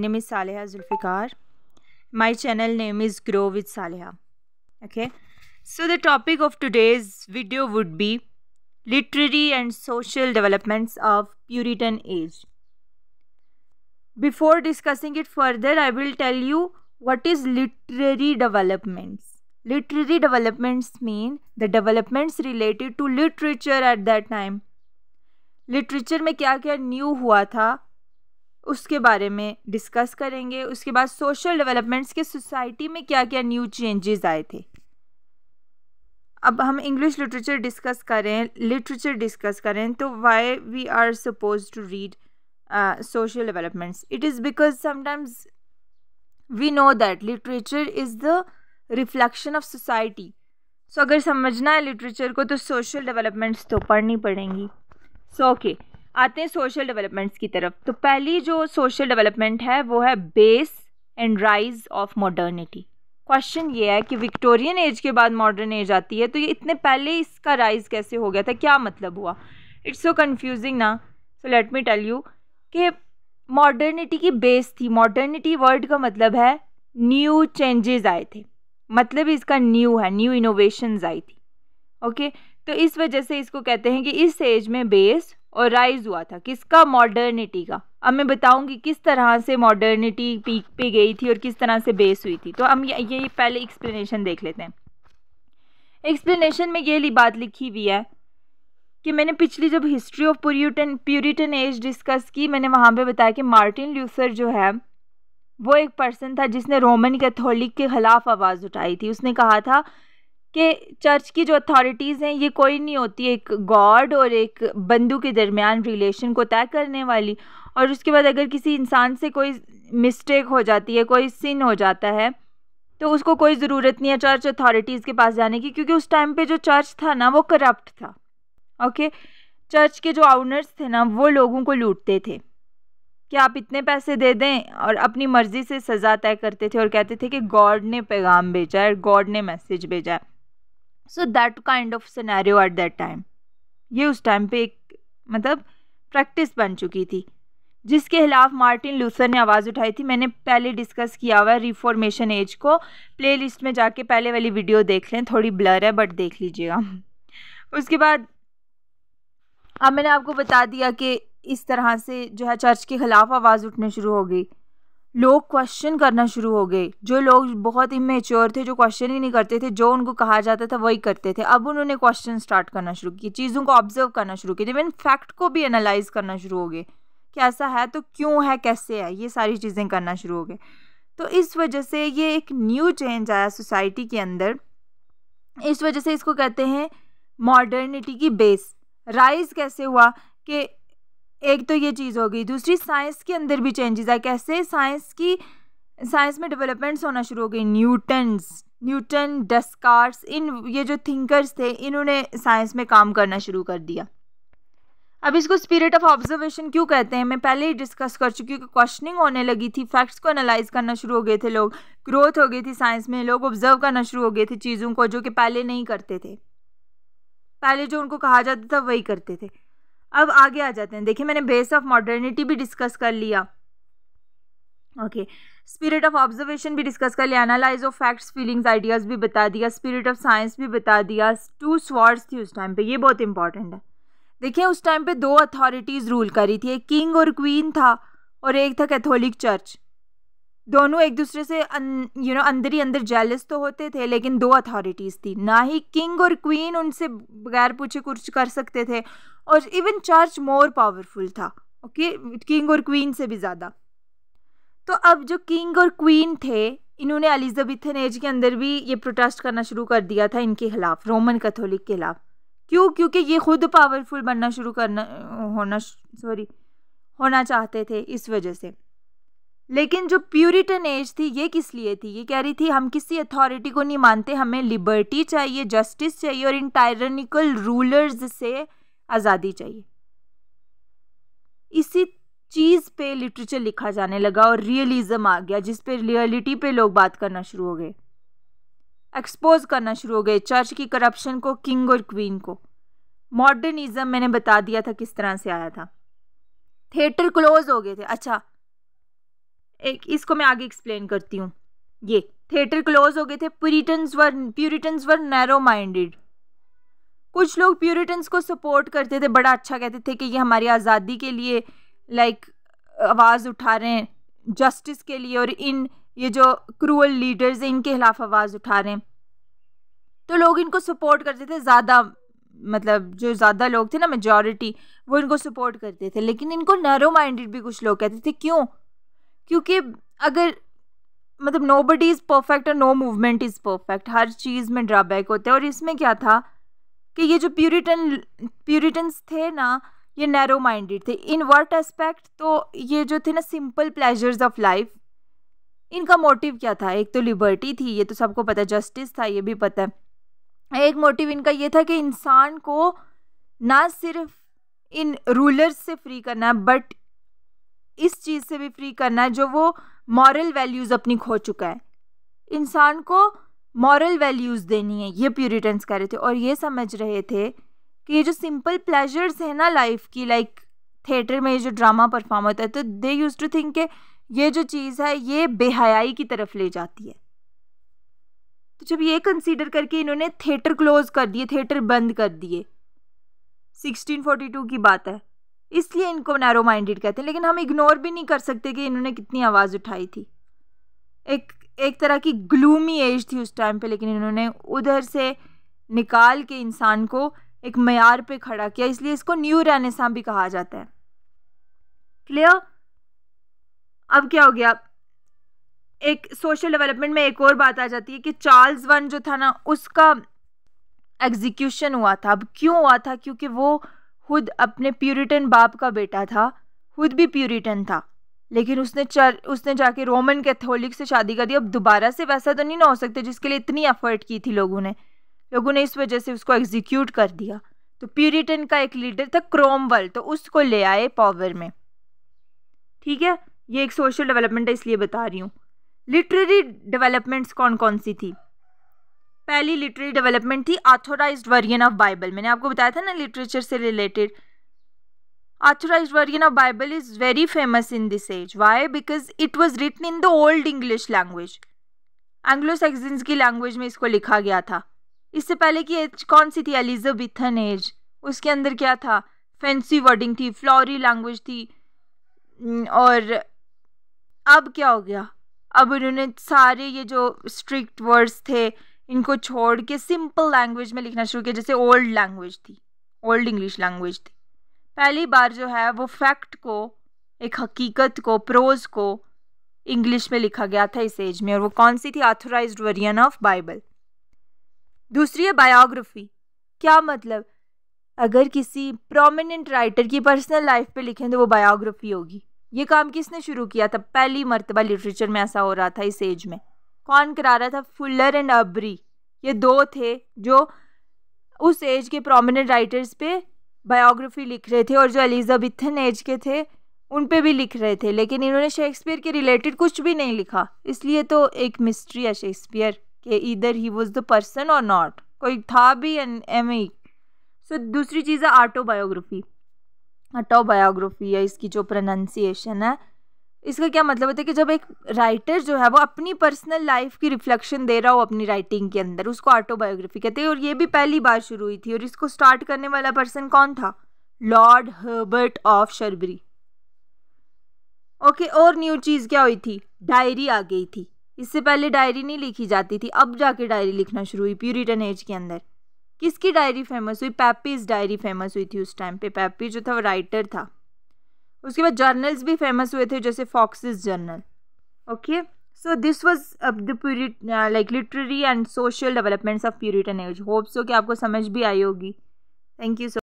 Name is Saleha Zulfikar. My channel name is Grow with Saleha. Okay. So the topic of today's video would be literary and social developments of Puritan age. Before discussing it further, I will tell you what is literary developments. Literary developments mean the developments related to literature at that time. Literature में क्या क्या new हुआ था उसके बारे में discuss करेंगे. उसके बाद सोशल डेवलपमेंट्स के सोसाइटी में क्या क्या न्यू चेंजेस आए थे. अब हम इंग्लिश लिटरेचर डिस्कस करें तो why we are suppose to read social developments. It is because sometimes we know that literature is the reflection of society. So अगर समझना है लिटरेचर को तो सोशल डेवलपमेंट्स तो पढ़नी पड़ेंगी. ओके, आते हैं सोशल डेवलपमेंट्स की तरफ. तो पहली जो सोशल डेवलपमेंट है वो है base and rise of modernity. Question ये है कि विक्टोरियन एज के बाद मॉडर्न एज आती है तो ये इतने पहले इसका राइज कैसे हो गया था, क्या मतलब हुआ. इट्स सो कन्फ्यूजिंग ना. So let me tell you कि मॉडर्निटी की बेस थी. मॉडर्निटी वर्ड का मतलब है न्यू चेंजेस आए थे, मतलब इसका न्यू है, न्यू इनोवेशंस आई थी. ओके, तो इस वजह से इसको कहते हैं कि इस एज में बेस और राइज हुआ था किसका, मॉडर्निटी का. अब मैं बताऊंगी किस तरह से मॉडर्निटी पीक पे गई थी और किस तरह से बेस हुई थी. तो हम ये पहले एक्सप्लेनेशन देख लेते हैं. एक्सप्लेनेशन में ये बात लिखी हुई है कि मैंने पिछली जब history of Puritan age discuss की, मैंने वहाँ पे बताया कि मार्टिन ल्यूथर जो है वो एक पर्सन था जिसने रोमन कैथोलिक के ख़िलाफ़ आवाज़ उठाई थी. उसने कहा था कि चर्च की जो अथॉरिटीज़ हैं ये कोई नहीं होती एक गॉड और एक बंदू के दरमियान रिलेशन को तय करने वाली, और उसके बाद अगर किसी इंसान से कोई मिस्टेक हो जाती है, कोई सिन हो जाता है, तो उसको कोई ज़रूरत नहीं है चर्च अथॉरिटीज़ के पास जाने की, क्योंकि उस टाइम पे जो चर्च था ना वो करप्ट था. ओके, चर्च के जो ऑनर्स थे ना वो लोगों को लूटते थे कि आप इतने पैसे दे दें, और अपनी मर्ज़ी से सज़ा तय करते थे और कहते थे कि गॉड ने पैगाम भेजा है, गॉड ने मैसेज भेजा है. So that kind of scenario at that time, ये उस टाइम पे एक मतलब प्रैक्टिस बन चुकी थी जिसके खिलाफ मार्टिन लूथर ने आवाज़ उठाई थी. मैंने पहले डिस्कस किया हुआ है रिफॉर्मेशन एज को, प्लेलिस्ट में जाके पहले वाली वीडियो देख लें, थोड़ी ब्लर है बट देख लीजिएगा. उसके बाद अब मैंने आपको बता दिया कि इस तरह से जो है चर्च के ख़िलाफ़ आवाज़ उठने शुरू हो गई, लोग क्वेश्चन करना शुरू हो गए. जो लोग बहुत इमेच्योर थे, जो क्वेश्चन ही नहीं करते थे, जो उनको कहा जाता था वही करते थे, अब उन्होंने क्वेश्चन स्टार्ट करना शुरू किए, चीज़ों को ऑब्जर्व करना शुरू किया, इवन फैक्ट को भी एनालाइज करना शुरू हो गए कि ऐसा है तो क्यों है, कैसे है, ये सारी चीज़ें करना शुरू हो गए. तो इस वजह से ये एक न्यू चेंज आया सोसाइटी के अंदर. इस वजह से इसको कहते हैं मॉडर्निटी की बेस. राइज कैसे हुआ कि एक तो ये चीज़ हो गई, दूसरी साइंस के अंदर भी चेंजेस आए. कैसे, साइंस में डेवलपमेंट्स होना शुरू हो गई. न्यूटन, डेस्कार्ट्स, इन ये जो थिंकर्स थे इन्होंने साइंस में काम करना शुरू कर दिया. अब इसको स्पिरिट ऑफ ऑब्जर्वेशन क्यों कहते हैं मैं पहले ही डिस्कस कर चुकी हूँ कि क्वेश्चनिंग होने लगी थी, फैक्ट्स को एनालाइज करना शुरू हो गए थे लोग, ग्रोथ हो गई थी साइंस में, लोग ऑब्जर्व करना शुरू हो गए थे चीज़ों को जो कि पहले नहीं करते थे, पहले जो उनको कहा जाता था वही करते थे. अब आगे आ जाते हैं. देखिए मैंने बेस ऑफ मॉडर्निटी भी डिस्कस कर लिया, ओके, स्पिरिट ऑफ ऑब्जर्वेशन भी डिस्कस कर लिया, analyse of facts, feelings, ideas भी बता दिया, स्पिरिट ऑफ साइंस भी बता दिया. 2 स्वॉर्ड्स थी उस टाइम पे, ये बहुत इंपॉर्टेंट है. देखिए उस टाइम पे 2 अथॉरिटीज़ रूल करी थी, एक किंग और क्वीन था और एक था कैथोलिक चर्च. दोनों एक दूसरे से अंदर ही अंदर जेलस तो होते थे, लेकिन 2 अथॉरिटीज़ थी. ना ही किंग और क्वीन उनसे बगैर पूछे कुछ कर सकते थे, और इवन चर्च मोर पावरफुल था, ओके, किंग और क्वीन से भी ज़्यादा. तो अब जो किंग और क्वीन थे इन्होंने एलिजाबेथन एज के अंदर भी ये प्रोटेस्ट करना शुरू कर दिया था इनके खिलाफ, रोमन कैथोलिक के खिलाफ. क्यों? क्योंकि ये खुद पावरफुल बनना शुरू होना चाहते थे, इस वजह से. लेकिन जो प्यूरिटन एज थी ये किस लिए थी, ये कह रही थी हम किसी अथॉरिटी को नहीं मानते, हमें लिबर्टी चाहिए, जस्टिस चाहिए और इन टायरनिकल रूलर्स से आज़ादी चाहिए. इसी चीज़ पे लिटरेचर लिखा जाने लगा और रियलिज्म आ गया जिस पे रियलिटी पे लोग बात करना शुरू हो गए, एक्सपोज करना शुरू हो गए चर्च की करप्शन को, किंग और क्वीन को. मॉडर्निज्म मैंने बता दिया था किस तरह से आया था. थिएटर क्लोज हो गए थे. अच्छा, एक इसको मैं आगे एक्सप्लेन करती हूँ। ये थिएटर क्लोज हो गए थे, प्यूरिटन्स वर नैरो माइंडेड। कुछ लोग प्यूरिटन्स को सपोर्ट करते थे, बड़ा अच्छा कहते थे कि ये हमारी आज़ादी के लिए आवाज़ उठा रहे हैं, जस्टिस के लिए, और ये जो क्रूअल लीडर्स हैं इनके खिलाफ आवाज़ उठा रहे हैं। तो लोग इनको सपोर्ट करते थे, ज़्यादा मतलब जो ज़्यादा लोग थे ना, मेजॉरिटी, वो इनको सपोर्ट करते थे। लेकिन इनको नैरो माइंडेड भी कुछ लोग कहते थे। क्यों? क्योंकि अगर मतलब नोबडी इज़ परफेक्ट और नो मूवमेंट इज़ परफेक्ट, हर चीज़ में ड्रॉबैक होते हैं। और इसमें क्या था कि ये जो प्यूरिटन्स थे ना, ये नैरो माइंडेड थे। In what aspect? तो ये जो थे ना सिंपल प्लेजर्स ऑफ लाइफ, इनका मोटिव क्या था? एक तो लिबर्टी थी, ये तो सबको पता है, जस्टिस था, ये भी पता है। एक मोटिव इनका ये था कि इंसान को ना सिर्फ इन रूलर्स से फ्री करना है, बट इस चीज़ से भी फ्री करना है जो वो मॉरल वैल्यूज़ अपनी खो चुका है। इंसान को मॉरल वैल्यूज़ देनी है, ये प्यूरिटन्स कह रहे थे। और ये समझ रहे थे कि ये जो सिंपल प्लेजर्स है ना लाइफ की, लाइक थिएटर में ये जो ड्रामा परफॉर्म होता है, तो दे यूज टू थिंक के ये जो चीज़ है ये बेहयाई की तरफ ले जाती है। तो जब ये कंसीडर करके इन्होंने थिएटर क्लोज कर दिए, थिएटर बंद कर दिए, 1642 की बात है, इसलिए इनको नैरो माइंडेड कहते हैं। लेकिन हम इग्नोर भी नहीं कर सकते कि इन्होंने कितनी आवाज़ उठाई थी। एक तरह की ग्लूमी एज थी उस टाइम पे, लेकिन इन्होंने उधर से निकाल के इंसान को एक मयार पे खड़ा किया, इसलिए इसको न्यू रेनेसां भी कहा जाता है। क्लियर? अब क्या हो गया, एक सोशल डेवलपमेंट में एक और बात आ जाती है कि चार्ल्स वन जो था ना, उसका एग्जीक्यूशन हुआ था। अब क्यों हुआ था? क्योंकि वो खुद अपने प्यूरिटन बाप का बेटा था, खुद भी प्यूरिटन था, लेकिन उसने जाके रोमन कैथोलिक से शादी कर दी। अब दोबारा से वैसा तो नहीं ना हो सकता जिसके लिए इतनी एफर्ट की थी लोगों ने इस वजह से उसको एग्जीक्यूट कर दिया। तो प्यूरिटन का एक लीडर था क्रोमवेल, तो उसको ले आए पावर में। ठीक है, ये एक सोशल डेवलपमेंट है इसलिए बता रही हूँ। लिटरेरी डेवलपमेंट्स कौन कौन सी थी? पहली लिटरेरी डेवलपमेंट थी ऑथोराइज्ड वर्जन ऑफ बाइबल। मैंने आपको बताया था ना लिटरेचर से related. Authorized version of Bible is very famous in this age. Why? Because it was written in the Old English language. Anglo-Saxons की लैंग्वेज में इसको लिखा गया था। इससे पहले की एज कौन सी थी? Elizabethan age. उसके अंदर क्या था? फैंसी वर्डिंग थी, फ्लोरी लैंग्वेज थी। और अब क्या हो गया? अब उन्होंने सारे ये जो स्ट्रिक्ट वर्ड्स थे इनको छोड़ के सिंपल लैंग्वेज में लिखना शुरू किया, जैसे ओल्ड लैंग्वेज थी, ओल्ड इंग्लिश लैंग्वेज थी। पहली बार जो है वो फैक्ट को, एक हकीकत को, प्रोज को इंग्लिश में लिखा गया था इस एज में, और वो कौन सी थी? Authorised version of Bible. दूसरी है बायोग्राफी। क्या मतलब? अगर किसी प्रोमिनेंट राइटर की पर्सनल लाइफ पे लिखें तो वो बायोग्राफी होगी। ये काम किसने शुरू किया था? पहली मर्तबा लिटरेचर में ऐसा हो रहा था इस एज में। कौन करा रहा था? फुलर एंड अबरी। ये दो थे जो उस एज के प्रोमिनेंट राइटर्स पे बायोग्राफी लिख रहे थे, और जो एलिजाबेथन एज के थे उन पे भी लिख रहे थे। लेकिन इन्होंने शेक्सपियर के रिलेटेड कुछ भी नहीं लिखा, इसलिए तो एक मिस्ट्री है शेक्सपियर के, इधर ही वाज द पर्सन और नॉट, कोई था भी एम ही। सो दूसरी चीज़ है ऑटोबायोग्राफी। ऑटोबायोग्राफी है, इसकी जो प्रोनाउंसिएशन है, इसका क्या मतलब होता है कि जब एक राइटर जो है वो अपनी पर्सनल लाइफ की रिफ्लेक्शन दे रहा हो अपनी राइटिंग के अंदर, उसको ऑटोबायोग्राफी कहते हैं। और ये भी पहली बार शुरू हुई थी, और इसको स्टार्ट करने वाला पर्सन कौन था? Lord Herbert of Cherbury. Okay, और न्यू चीज़ क्या हुई थी? डायरी आ गई थी। इससे पहले डायरी नहीं लिखी जाती थी, अब जाके डायरी लिखना शुरू हुई प्यूरिटन एज के अंदर। किसकी डायरी फेमस हुई? पेपीज डायरी फेमस हुई थी उस टाइम पे। पेपी जो था वो राइटर था। उसके बाद जर्नल्स भी फेमस हुए थे, जैसे Fox's journal. Okay, so this was the like literary and social developments of Puritan age. Hope so कि आपको समझ भी आई होगी। Thank you so